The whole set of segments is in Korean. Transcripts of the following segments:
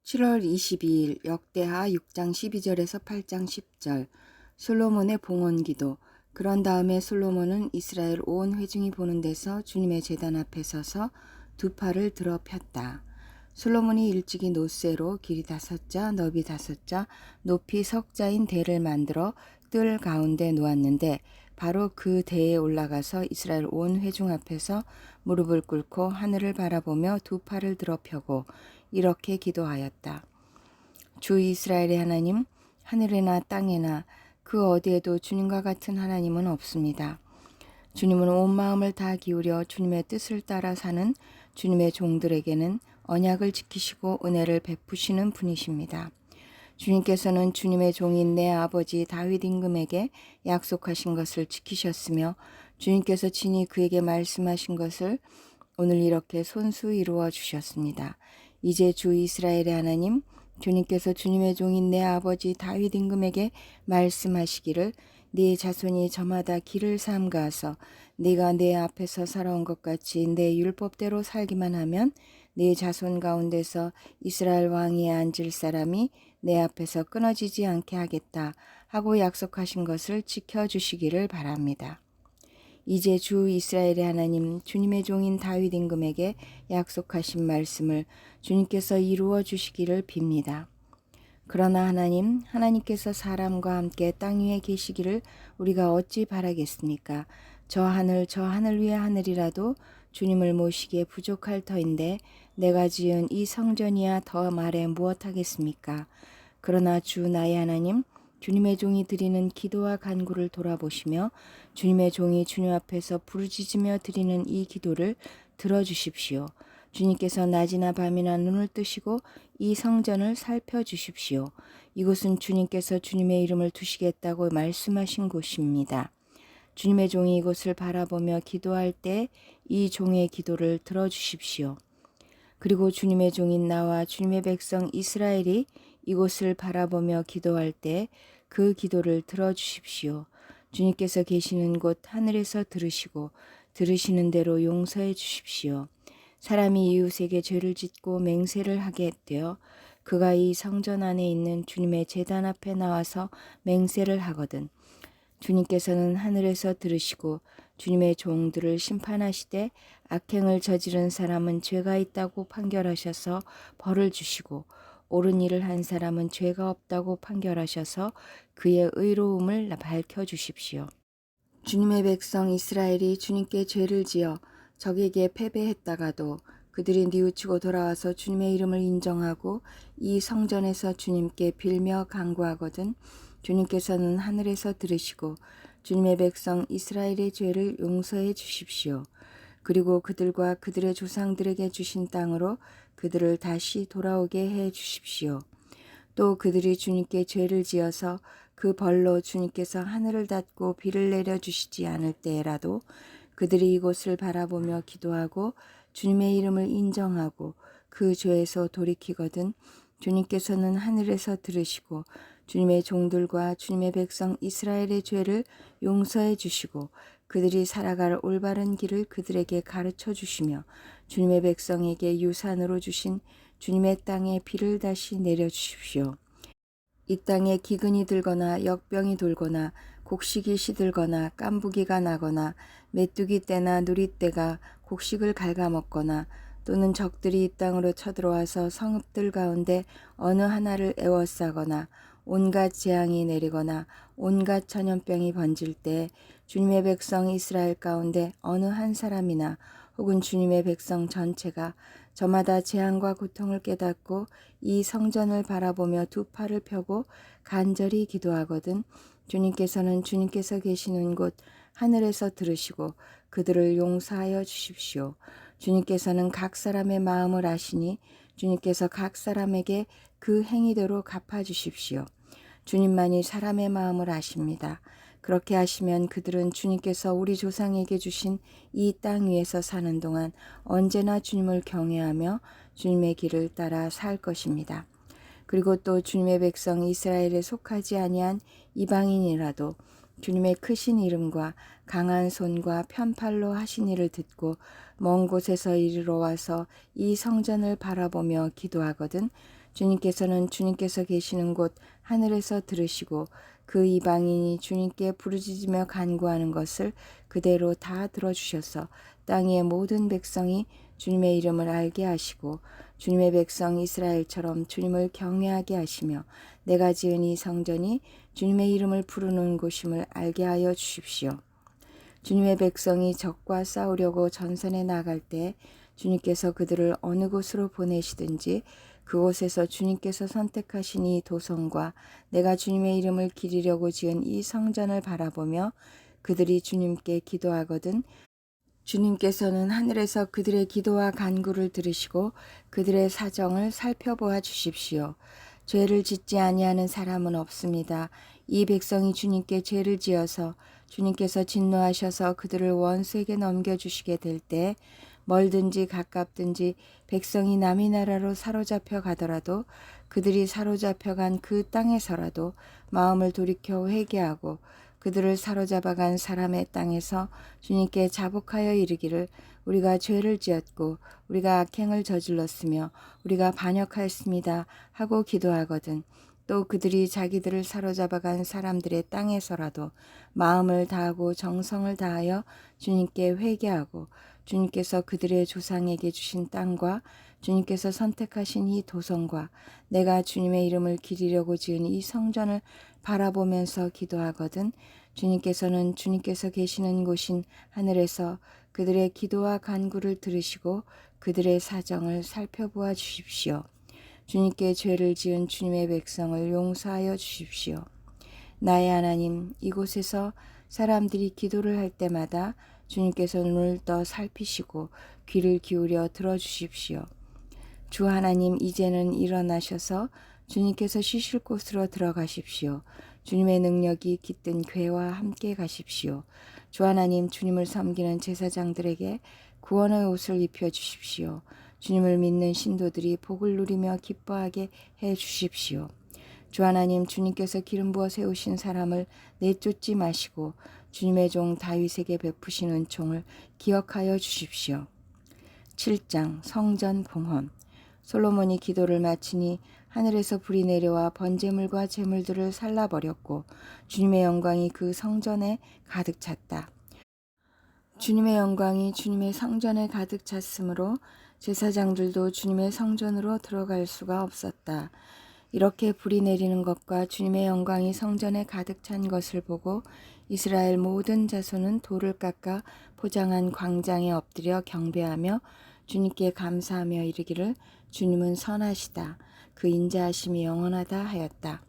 7월 22일 역대하 6장 12절에서 8장 10절 솔로몬의 봉헌기도. 그런 다음에 솔로몬은 이스라엘 온 회중이 보는 데서 주님의 제단 앞에 서서 두 팔을 들어 폈다. 솔로몬이 일찍이 노쇠로 길이 5자 너비 5자 높이 석자인 대를 만들어 뜰 가운데 놓았는데 바로 그 대에 올라가서 이스라엘 온 회중 앞에서 무릎을 꿇고 하늘을 바라보며 두 팔을 들어 펴고 이렇게 기도하였다. 주 이스라엘의 하나님, 하늘에나 땅에나 그 어디에도 주님과 같은 하나님은 없습니다. 주님은 온 마음을 다 기울여 주님의 뜻을 따라 사는 주님의 종들에게는 언약을 지키시고 은혜를 베푸시는 분이십니다. 주님께서는 주님의 종인 내 아버지 다윗 임금에게 약속하신 것을 지키셨으며 주님께서 친히 그에게 말씀하신 것을 오늘 이렇게 손수 이루어 주셨습니다. 이제 주 이스라엘의 하나님, 주님께서 주님의 종인 내 아버지 다윗 임금에게 말씀하시기를 네 자손이 저마다 길을 삼가서 네가 내 앞에서 살아온 것 같이 내 율법대로 살기만 하면 네 자손 가운데서 이스라엘 왕위에 앉을 사람이 내 앞에서 끊어지지 않게 하겠다 하고 약속하신 것을 지켜주시기를 바랍니다. 이제 주 이스라엘의 하나님 주님의 종인 다윗 임금에게 약속하신 말씀을 주님께서 이루어 주시기를 빕니다. 그러나 하나님께서 사람과 함께 땅 위에 계시기를 우리가 어찌 바라겠습니까? 저 하늘 위의 하늘이라도 주님을 모시기에 부족할 터인데 내가 지은 이 성전이야 더 말해 무엇하겠습니까? 그러나 주 나의 하나님, 주님의 종이 드리는 기도와 간구를 돌아보시며 주님의 종이 주님 앞에서 부르짖으며 드리는 이 기도를 들어주십시오. 주님께서 낮이나 밤이나 눈을 뜨시고 이 성전을 살펴주십시오. 이곳은 주님께서 주님의 이름을 두시겠다고 말씀하신 곳입니다. 주님의 종이 이곳을 바라보며 기도할 때 이 종의 기도를 들어주십시오. 그리고 주님의 종인 나와 주님의 백성 이스라엘이 이곳을 바라보며 기도할 때 그 기도를 들어주십시오. 주님께서 계시는 곳 하늘에서 들으시고 들으시는 대로 용서해 주십시오. 사람이 이웃에게 죄를 짓고 맹세를 하게 되어 그가 이 성전 안에 있는 주님의 제단 앞에 나와서 맹세를 하거든 주님께서는 하늘에서 들으시고 주님의 종들을 심판하시되 악행을 저지른 사람은 죄가 있다고 판결하셔서 벌을 주시고 옳은 일을 한 사람은 죄가 없다고 판결하셔서 그의 의로움을 밝혀주십시오. 주님의 백성 이스라엘이 주님께 죄를 지어 적에게 패배했다가도 그들이 뉘우치고 돌아와서 주님의 이름을 인정하고 이 성전에서 주님께 빌며 간구하거든 주님께서는 하늘에서 들으시고 주님의 백성 이스라엘의 죄를 용서해 주십시오. 그리고 그들과 그들의 조상들에게 주신 땅으로 그들을 다시 돌아오게 해 주십시오. 또 그들이 주님께 죄를 지어서 그 벌로 주님께서 하늘을 닫고 비를 내려 주시지 않을 때라도 그들이 이곳을 바라보며 기도하고 주님의 이름을 인정하고 그 죄에서 돌이키거든 주님께서는 하늘에서 들으시고 주님의 종들과 주님의 백성 이스라엘의 죄를 용서해 주시고 그들이 살아갈 올바른 길을 그들에게 가르쳐 주시며 주님의 백성에게 유산으로 주신 주님의 땅에 비를 다시 내려주십시오. 이 땅에 기근이 들거나 역병이 돌거나 곡식이 시들거나 깐부기가 나거나 메뚜기 떼나 누리 떼가 곡식을 갉아먹거나 또는 적들이 이 땅으로 쳐들어와서 성읍들 가운데 어느 하나를 에워싸거나 온갖 재앙이 내리거나 온갖 전염병이 번질 때 주님의 백성 이스라엘 가운데 어느 한 사람이나 혹은 주님의 백성 전체가 저마다 재앙과 고통을 깨닫고 이 성전을 바라보며 두 팔을 펴고 간절히 기도하거든 주님께서는 주님께서 계시는 곳 하늘에서 들으시고 그들을 용서하여 주십시오. 주님께서는 각 사람의 마음을 아시니 주님께서 각 사람에게 그 행위대로 갚아주십시오. 주님만이 사람의 마음을 아십니다. 그렇게 하시면 그들은 주님께서 우리 조상에게 주신 이 땅 위에서 사는 동안 언제나 주님을 경외하며 주님의 길을 따라 살 것입니다. 그리고 또 주님의 백성 이스라엘에 속하지 아니한 이방인이라도 주님의 크신 이름과 강한 손과 편팔로 하신 일을 듣고 먼 곳에서 이리로 와서 이 성전을 바라보며 기도하거든 주님께서는 주님께서 계시는 곳 하늘에서 들으시고 그 이방인이 주님께 부르짖으며 간구하는 것을 그대로 다 들어주셔서 땅 위의 모든 백성이 주님의 이름을 알게 하시고 주님의 백성 이스라엘처럼 주님을 경외하게 하시며 내가 지은 이 성전이 주님의 이름을 부르는 곳임을 알게 하여 주십시오. 주님의 백성이 적과 싸우려고 전선에 나갈 때 주님께서 그들을 어느 곳으로 보내시든지 그곳에서 주님께서 선택하신 이 도성과 내가 주님의 이름을 기리려고 지은 이 성전을 바라보며 그들이 주님께 기도하거든 주님께서는 하늘에서 그들의 기도와 간구를 들으시고 그들의 사정을 살펴보아 주십시오. 죄를 짓지 아니하는 사람은 없습니다. 이 백성이 주님께 죄를 지어서 주님께서 진노하셔서 그들을 원수에게 넘겨주시게 될 때 멀든지 가깝든지 백성이 남의 나라로 사로잡혀 가더라도 그들이 사로잡혀 간 그 땅에서라도 마음을 돌이켜 회개하고 그들을 사로잡아간 사람의 땅에서 주님께 자복하여 이르기를 우리가 죄를 지었고 우리가 악행을 저질렀으며 우리가 반역하였습니다 하고 기도하거든 또 그들이 자기들을 사로잡아간 사람들의 땅에서라도 마음을 다하고 정성을 다하여 주님께 회개하고 주님께서 그들의 조상에게 주신 땅과 주님께서 선택하신 이 도성과 내가 주님의 이름을 기리려고 지은 이 성전을 바라보면서 기도하거든 주님께서는 주님께서 계시는 곳인 하늘에서 그들의 기도와 간구를 들으시고 그들의 사정을 살펴보아 주십시오. 주님께 죄를 지은 주님의 백성을 용서하여 주십시오. 나의 하나님, 이곳에서 사람들이 기도를 할 때마다 주님께서 눈을 떠 살피시고 귀를 기울여 들어주십시오. 주 하나님, 이제는 일어나셔서 주님께서 쉬실 곳으로 들어가십시오. 주님의 능력이 깃든 궤와 함께 가십시오. 주 하나님, 주님을 섬기는 제사장들에게 구원의 옷을 입혀주십시오. 주님을 믿는 신도들이 복을 누리며 기뻐하게 해주십시오. 주 하나님, 주님께서 기름 부어 세우신 사람을 내쫓지 마시고 주님의 종 다윗에게 베푸신 은총을 기억하여 주십시오. 7장 성전 봉헌. 솔로몬이 기도를 마치니 하늘에서 불이 내려와 번제물과 제물들을 살라버렸고 주님의 영광이 그 성전에 가득 찼다. 주님의 영광이 주님의 성전에 가득 찼으므로 제사장들도 주님의 성전으로 들어갈 수가 없었다. 이렇게 불이 내리는 것과 주님의 영광이 성전에 가득 찬 것을 보고 이스라엘 모든 자손은 돌을 깎아 포장한 광장에 엎드려 경배하며 주님께 감사하며 이르기를 주님은 선하시다. 그 인자하심이 영원하다 하였다.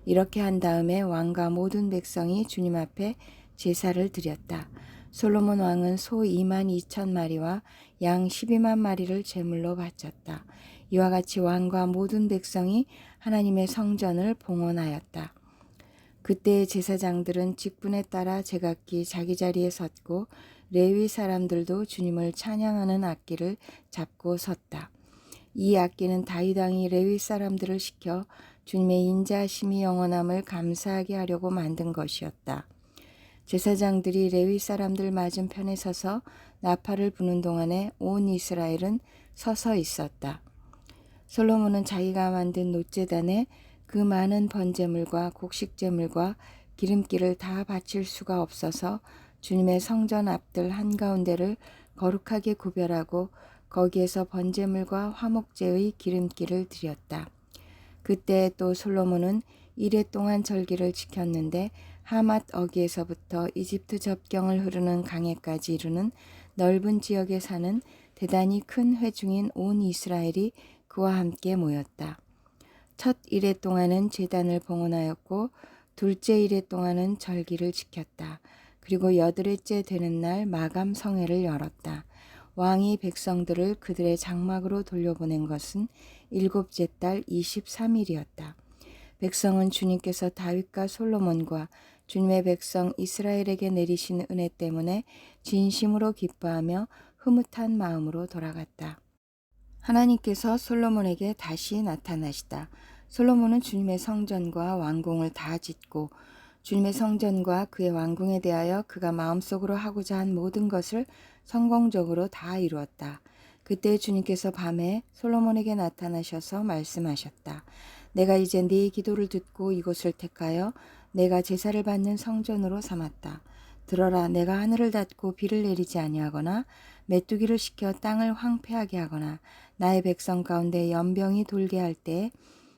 이렇게 한 다음에 왕과 모든 백성이 주님 앞에 제사를 드렸다. 솔로몬 왕은 소 2만 2천 마리와 양 12만 마리를 제물로 바쳤다. 이와 같이 왕과 모든 백성이 하나님의 성전을 봉헌하였다. 그때의 제사장들은 직분에 따라 제각기 자기 자리에 섰고 레위 사람들도 주님을 찬양하는 악기를 잡고 섰다. 이 악기는 다윗 왕이 레위 사람들을 시켜 주님의 인자하심이 영원함을 감사하게 하려고 만든 것이었다. 제사장들이 레위 사람들 맞은편에 서서 나팔을 부는 동안에 온 이스라엘은 서서 있었다. 솔로몬은 자기가 만든 놋제단에 그 많은 번제물과 곡식제물과 기름기를 다 바칠 수가 없어서 주님의 성전 앞들 한가운데를 거룩하게 구별하고 거기에서 번제물과 화목제의 기름기를 드렸다. 그때 또 솔로몬은 이레 동안 절기를 지켰는데 하맛 어기에서부터 이집트 접경을 흐르는 강에까지 이르는 넓은 지역에 사는 대단히 큰 회중인 온 이스라엘이 그와 함께 모였다. 첫 이레 동안은 제단을 봉헌하였고 둘째 이레 동안은 절기를 지켰다. 그리고 여덟째 되는 날 마감 성회를 열었다. 왕이 백성들을 그들의 장막으로 돌려보낸 것은 7째 달 23일이었다. 백성은 주님께서 다윗과 솔로몬과 주님의 백성 이스라엘에게 내리신 은혜 때문에 진심으로 기뻐하며 흐뭇한 마음으로 돌아갔다. 하나님께서 솔로몬에게 다시 나타나시다. 솔로몬은 주님의 성전과 왕궁을 다 짓고 주님의 성전과 그의 왕궁에 대하여 그가 마음속으로 하고자 한 모든 것을 성공적으로 다 이루었다. 그때 주님께서 밤에 솔로몬에게 나타나셔서 말씀하셨다. 내가 이제 네 기도를 듣고 이곳을 택하여 내가 제사를 받는 성전으로 삼았다. 들어라, 내가 하늘을 닫고 비를 내리지 아니하거나 메뚜기를 시켜 땅을 황폐하게 하거나 나의 백성 가운데 연병이 돌게 할 때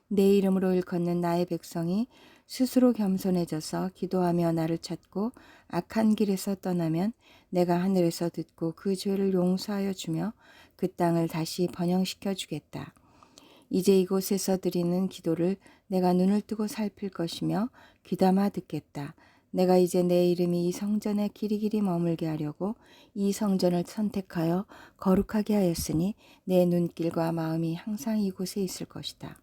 내 이름으로 일컫는 나의 백성이 스스로 겸손해져서 기도하며 나를 찾고 악한 길에서 떠나면 내가 하늘에서 듣고 그 죄를 용서하여 주며 그 땅을 다시 번영시켜 주겠다. 이제 이곳에서 드리는 기도를 내가 눈을 뜨고 살필 것이며 귀담아 듣겠다. 내가 이제 내 이름이 이 성전에 길이길이 머물게 하려고 이 성전을 선택하여 거룩하게 하였으니 내 눈길과 마음이 항상 이곳에 있을 것이다.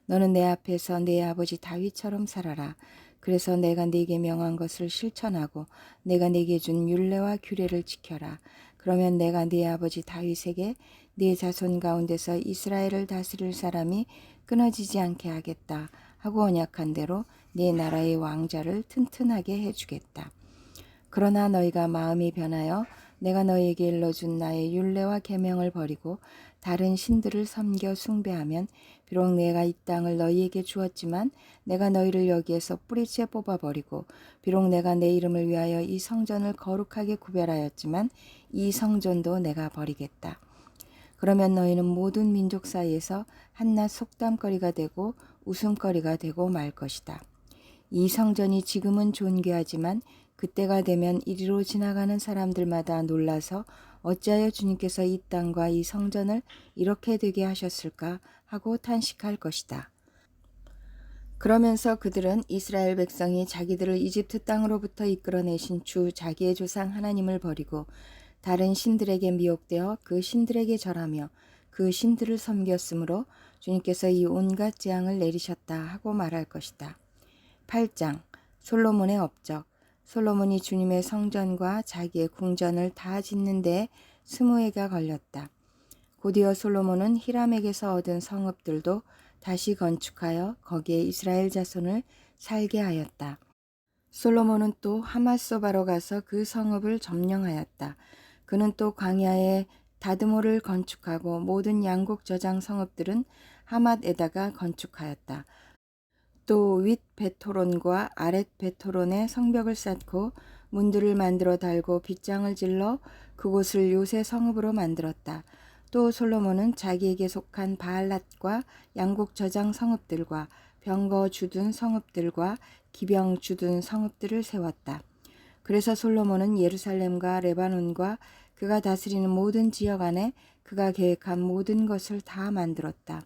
너는 내 앞에서 내 아버지 다윗처럼 살아라. 그래서 내가 네게 명한 것을 실천하고 내가 네게 준 율례와 규례를 지켜라. 그러면 내가 네 아버지 다윗에게 네 자손 가운데서 이스라엘을 다스릴 사람이 끊어지지 않게 하겠다 하고 언약한 대로 네 나라의 왕자를 튼튼하게 해주겠다. 그러나 너희가 마음이 변하여 내가 너희에게 일러준 나의 율례와 계명을 버리고 다른 신들을 섬겨 숭배하면 비록 내가 이 땅을 너희에게 주었지만 내가 너희를 여기에서 뿌리째 뽑아버리고 비록 내가 내 이름을 위하여 이 성전을 거룩하게 구별하였지만 이 성전도 내가 버리겠다. 그러면 너희는 모든 민족 사이에서 한낱 속담거리가 되고 웃음거리가 되고 말 것이다. 이 성전이 지금은 존귀하지만 그때가 되면 이리로 지나가는 사람들마다 놀라서 어찌하여 주님께서 이 땅과 이 성전을 이렇게 되게 하셨을까 하고 탄식할 것이다. 그러면서 그들은 이스라엘 백성이 자기들을 이집트 땅으로부터 이끌어내신 주 자기의 조상 하나님을 버리고 다른 신들에게 미혹되어 그 신들에게 절하며 그 신들을 섬겼으므로 주님께서 이 온갖 재앙을 내리셨다 하고 말할 것이다. 8장 솔로몬의 업적. 솔로몬이 주님의 성전과 자기의 궁전을 다 짓는 데 20해가 걸렸다. 곧이어 솔로몬은 히람에게서 얻은 성읍들도 다시 건축하여 거기에 이스라엘 자손을 살게 하였다. 솔로몬은 또 하맛소바로 가서 그 성읍을 점령하였다. 그는 또 광야에 다드모를 건축하고 모든 양곡 저장 성읍들은 하맛에다가 건축하였다. 또 윗 베토론과 아랫 베토론에 성벽을 쌓고 문들을 만들어 달고 빗장을 질러 그곳을 요새 성읍으로 만들었다. 또 솔로몬은 자기에게 속한 바알랏과 양곡 저장 성읍들과 병거 주둔 성읍들과 기병 주둔 성읍들을 세웠다. 그래서 솔로몬은 예루살렘과 레바논과 그가 다스리는 모든 지역 안에 그가 계획한 모든 것을 다 만들었다.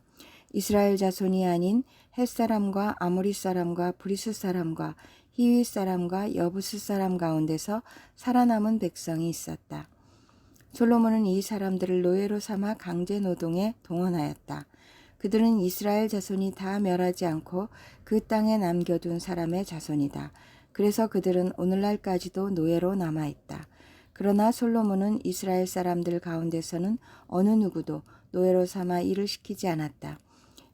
이스라엘 자손이 아닌 헷사람과 아모리 사람과 브리스 사람과 히위 사람과 여부스 사람 가운데서 살아남은 백성이 있었다. 솔로몬은 이 사람들을 노예로 삼아 강제 노동에 동원하였다. 그들은 이스라엘 자손이 다 멸하지 않고 그 땅에 남겨둔 사람의 자손이다. 그래서 그들은 오늘날까지도 노예로 남아있다. 그러나 솔로몬은 이스라엘 사람들 가운데서는 어느 누구도 노예로 삼아 일을 시키지 않았다.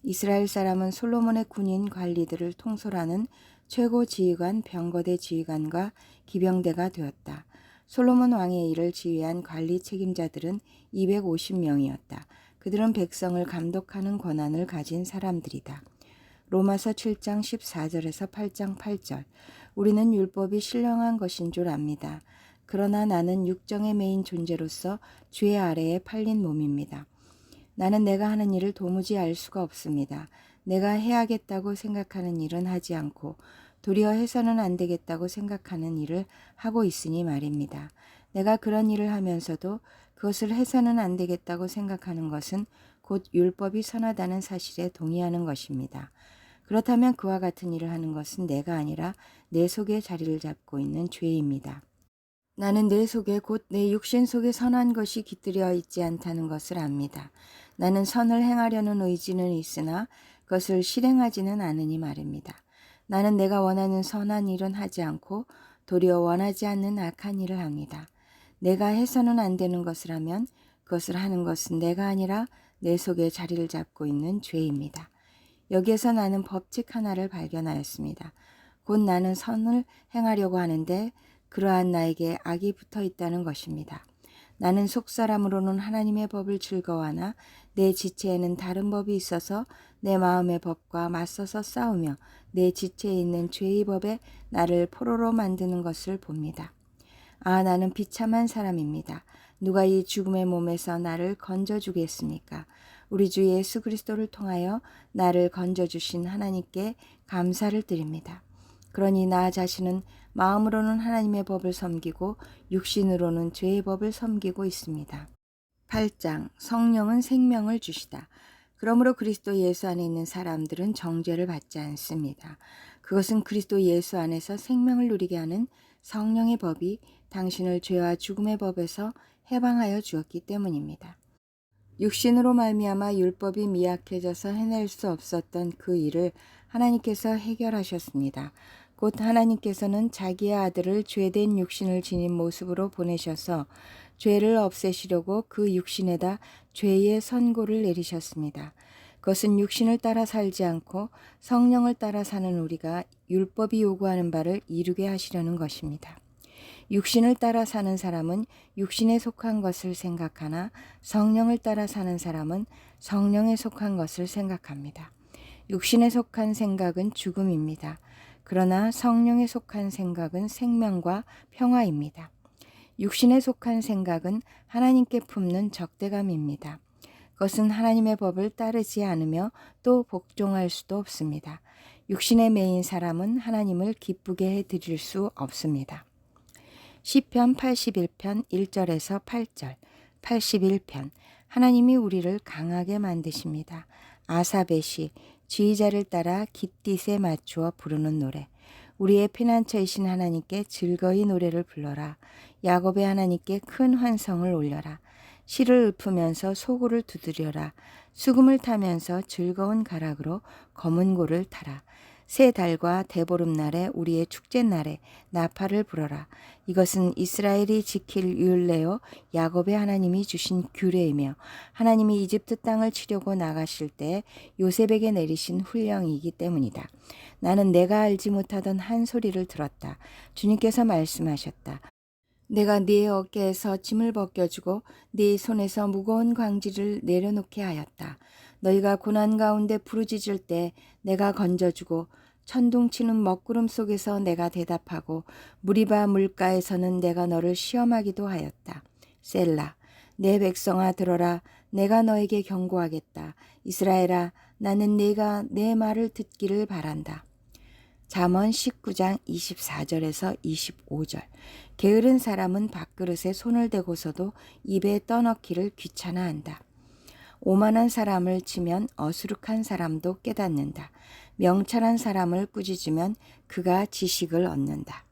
이스라엘 사람은 솔로몬의 군인 관리들을 통솔하는 최고 지휘관 병거대 지휘관과 기병대가 되었다. 솔로몬 왕의 일을 지휘한 관리 책임자들은 250명이었다. 그들은 백성을 감독하는 권한을 가진 사람들이다. 로마서 7장 14절에서 8장 8절. 우리는 율법이 신령한 것인 줄 압니다. 그러나 나는 육정의 매인 존재로서 죄 아래에 팔린 몸입니다. 나는 내가 하는 일을 도무지 알 수가 없습니다. 내가 해야겠다고 생각하는 일은 하지 않고 도리어 해서는 안 되겠다고 생각하는 일을 하고 있으니 말입니다. 내가 그런 일을 하면서도 그것을 해서는 안 되겠다고 생각하는 것은 곧 율법이 선하다는 사실에 동의하는 것입니다. 그렇다면 그와 같은 일을 하는 것은 내가 아니라 내 속에 자리를 잡고 있는 죄입니다. 나는 내 속에 곧 내 육신 속에 선한 것이 깃들여 있지 않다는 것을 압니다. 나는 선을 행하려는 의지는 있으나 그것을 실행하지는 않으니 말입니다. 나는 내가 원하는 선한 일은 하지 않고 도리어 원하지 않는 악한 일을 합니다. 내가 해서는 안 되는 것을 하면 그것을 하는 것은 내가 아니라 내 속에 자리를 잡고 있는 죄입니다. 여기에서 나는 법칙 하나를 발견하였습니다. 곧 나는 선을 행하려고 하는데 그러한 나에게 악이 붙어 있다는 것입니다. 나는 속사람으로는 하나님의 법을 즐거워하나 내 지체에는 다른 법이 있어서 내 마음의 법과 맞서서 싸우며 내 지체에 있는 죄의 법에 나를 포로로 만드는 것을 봅니다. 아, 나는 비참한 사람입니다. 누가 이 죽음의 몸에서 나를 건져주겠습니까? 우리 주 예수 그리스도를 통하여 나를 건져주신 하나님께 감사를 드립니다. 그러니 나 자신은 마음으로는 하나님의 법을 섬기고 육신으로는 죄의 법을 섬기고 있습니다. 8장 성령은 생명을 주시다. 그러므로 그리스도 예수 안에 있는 사람들은 정죄를 받지 않습니다. 그것은 그리스도 예수 안에서 생명을 누리게 하는 성령의 법이 당신을 죄와 죽음의 법에서 해방하여 주었기 때문입니다. 육신으로 말미암아 율법이 미약해져서 해낼 수 없었던 그 일을 하나님께서 해결하셨습니다. 곧 하나님께서는 자기의 아들을 죄된 육신을 지닌 모습으로 보내셔서 죄를 없애시려고 그 육신에다 죄의 선고를 내리셨습니다. 그것은 육신을 따라 살지 않고 성령을 따라 사는 우리가 율법이 요구하는 바를 이루게 하시려는 것입니다. 육신을 따라 사는 사람은 육신에 속한 것을 생각하나 성령을 따라 사는 사람은 성령에 속한 것을 생각합니다. 육신에 속한 생각은 죽음입니다. 그러나 성령에 속한 생각은 생명과 평화입니다. 육신에 속한 생각은 하나님께 품는 적대감입니다. 그것은 하나님의 법을 따르지 않으며 또 복종할 수도 없습니다. 육신에 매인 사람은 하나님을 기쁘게 해드릴 수 없습니다. 시편 81편 1절에서 8절 81편 하나님이 우리를 강하게 만드십니다. 아삽의 시 지휘자를 따라 깃딧에 맞추어 부르는 노래. 우리의 피난처이신 하나님께 즐거이 노래를 불러라. 야곱의 하나님께 큰 환성을 올려라. 시를 읊으면서 소고를 두드려라. 수금을 타면서 즐거운 가락으로 검은 고를 타라. 새 달과 대보름날에 우리의 축제날에 나팔을 불어라. 이것은 이스라엘이 지킬 율례요 야곱의 하나님이 주신 규례이며 하나님이 이집트 땅을 치려고 나가실 때 요셉에게 내리신 훈령이기 때문이다. 나는 내가 알지 못하던 한 소리를 들었다. 주님께서 말씀하셨다. 내가 네 어깨에서 짐을 벗겨주고 네 손에서 무거운 광지를 내려놓게 하였다. 너희가 고난 가운데 부르짖을 때 내가 건져주고 천둥치는 먹구름 속에서 내가 대답하고 무리바 물가에서는 내가 너를 시험하기도 하였다. 셀라. 내 백성아 들어라. 내가 너에게 경고하겠다. 이스라엘아 나는 네가 내 말을 듣기를 바란다. 잠언 19장 24절에서 25절. 게으른 사람은 밥그릇에 손을 대고서도 입에 떠넣기를 귀찮아한다. 오만한 사람을 치면 어수룩한 사람도 깨닫는다. 명철한 사람을 꾸짖으면 그가 지식을 얻는다.